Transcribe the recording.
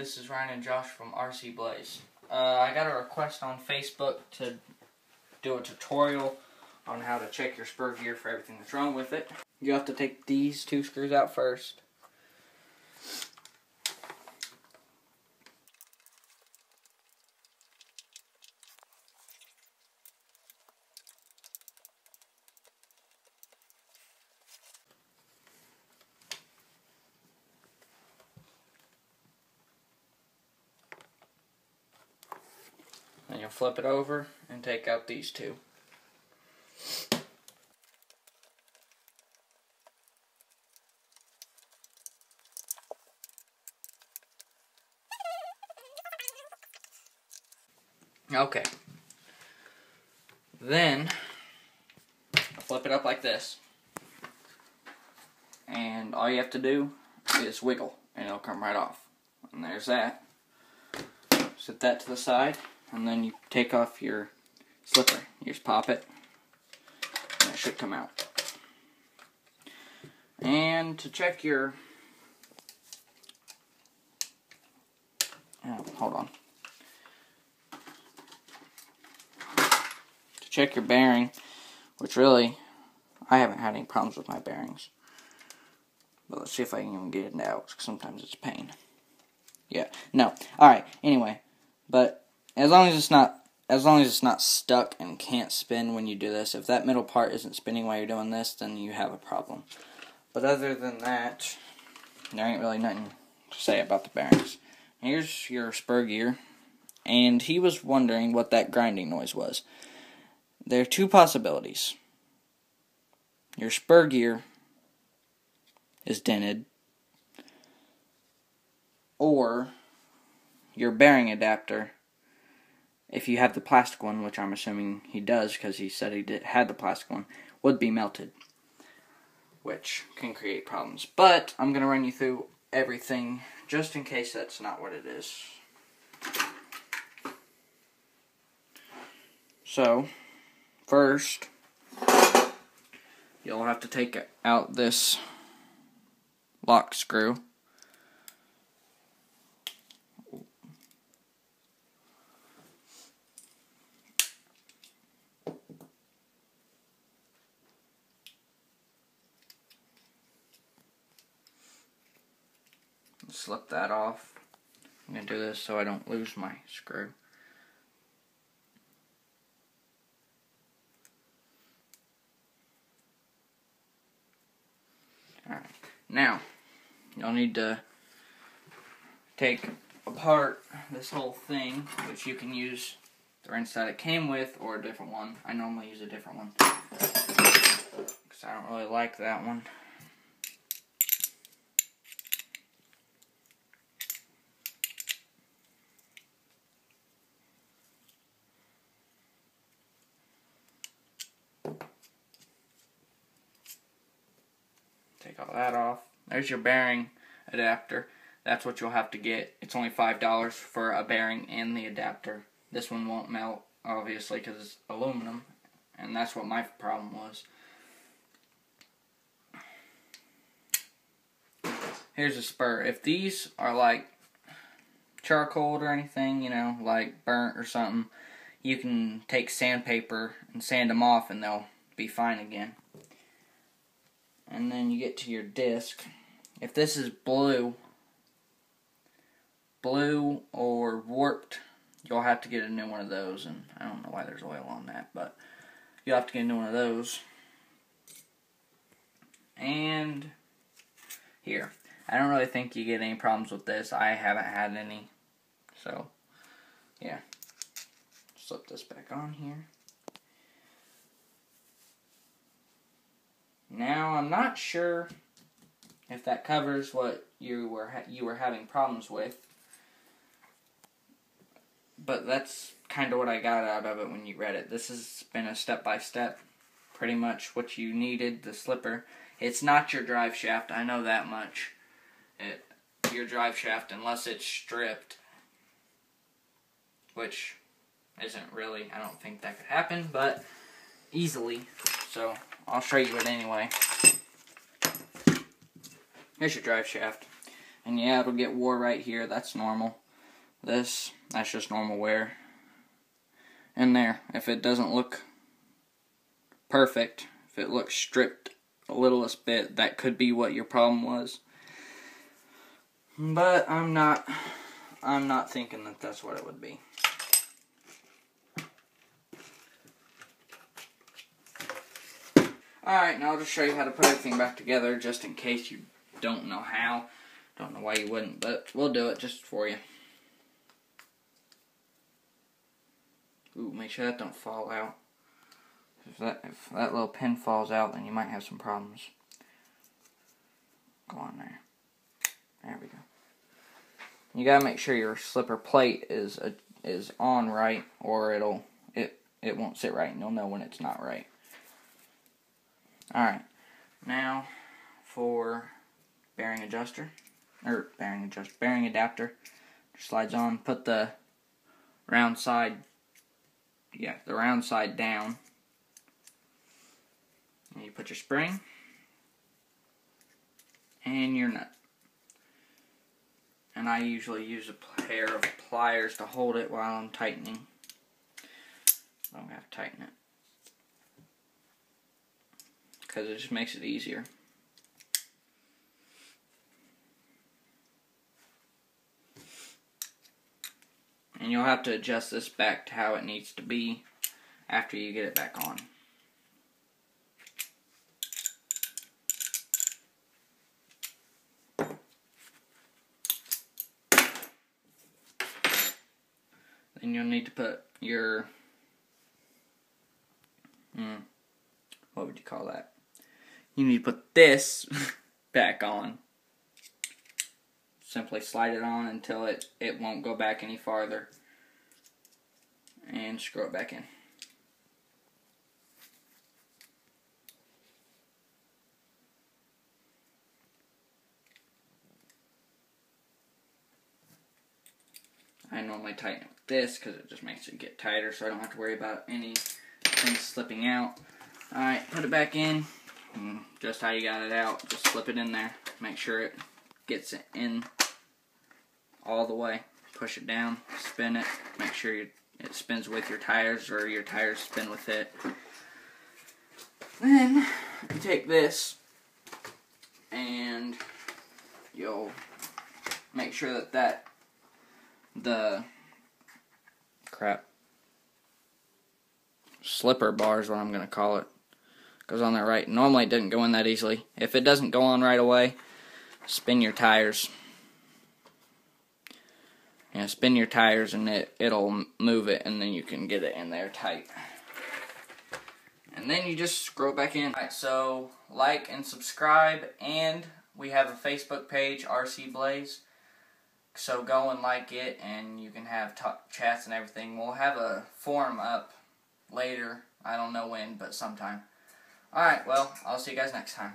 this is Ryan and Josh from RC Blaze. I got a request on Facebook to do a tutorial on how to check your spur gear for everything that's wrong with it. You have to take these two screws out first. Then you'll flip it over and take out these two. Okay. Then flip it up like this. And all you have to do is wiggle and it'll come right off. And there's that. Set that to the side. And then you take off your slipper. You just pop it, and it should come out. And to check your... hold on. To check your bearing, which really, I haven't had any problems with my bearings. But let's see if I can even get it out, because sometimes it's a pain. Yeah, no. Alright, anyway. But as long as it's not stuck and can't spin when you do this, if that middle part isn't spinning while you're doing this, then you have a problem. But other than that, there ain't really nothing to say about the bearings. Here's your spur gear, and he was wondering what that grinding noise was. There are two possibilities. Your spur gear is dented, or your bearing adapter, if you have the plastic one, which I'm assuming he does because he said he had the plastic one, would be melted, which can create problems. But I'm going to run you through everything just in case that's not what it is. So, first, you'll have to take out this lock screw. Slip that off. I'm going to do this so I don't lose my screw. Alright, now you'll need to take apart this whole thing, which you can use the wrench that it came with or a different one. I normally use a different one because I don't really like that one. Take all that off. There's your bearing adapter. That's what you'll have to get. It's only $5 for a bearing and the adapter. This one won't melt, obviously, because it's aluminum. And that's what my problem was. Here's a spur. If these are like charcoal or anything, you know, like burnt or something, you can take sandpaper and sand them off and they'll be fine again. And then you get to your disc. If this is blue or warped, you'll have to get a new one of those. And I don't know why there's oil on that, but you'll have to get a new one of those. And here. I don't really think you get any problems with this. I haven't had any. So, yeah. Slip this back on here. Now, I'm not sure if that covers what you were having problems with, but that's kind of what I got out of it when you read it. This has been a step-by-step, pretty much what you needed, the slipper. It's not your drive shaft, I know that much. Your drive shaft, unless it's stripped, which isn't really, I don't think that could happen, but easily, so I'll show you it anyway. Here's your drive shaft. And yeah, it'll get wore right here. That's normal. That's just normal wear. And there, if it doesn't look perfect, if it looks stripped a littlest bit, that could be what your problem was. But I'm not thinking that that's what it would be. Alright, now I'll just show you how to put everything back together, just in case you don't know how. Don't know why you wouldn't, but we'll do it just for you. Ooh, make sure that don't fall out. If that little pin falls out, then you might have some problems. Go on there. There we go. You gotta make sure your slipper plate is on right, or it won't sit right, and you'll know when it's not right. Alright, now for bearing adapter. Slides on. Put the round side down. And you put your spring and your nut. And I usually use a pair of pliers to hold it while I'm tightening. I don't have to tighten it, because it just makes it easier. And you'll have to adjust this back to how it needs to be after you get it back on. Then you'll need to put your, what would you call that? You need to put this back on. Simply slide it on until it won't go back any farther. And screw it back in. I normally tighten it with this because it just makes it get tighter, so I don't have to worry about anything slipping out. Alright, put it back in. Just how you got it out. Just slip it in there. Make sure it gets it in all the way. Push it down, spin it, make sure it spins with your tires, or your tires spin with it. Then you take this and you'll make sure that the slipper bar is what I'm going to call it, goes on there right. Normally it doesn't go in that easily. If it doesn't go on right away, spin your tires. Spin your tires and it'll move it, and then you can get it in there tight. And then you just screw it back in. Alright, so like and subscribe, and we have a Facebook page, RC Blaze. So go and like it, and you can have chats and everything. We'll have a forum up later. I don't know when, but sometime. Alright, well, I'll see you guys next time.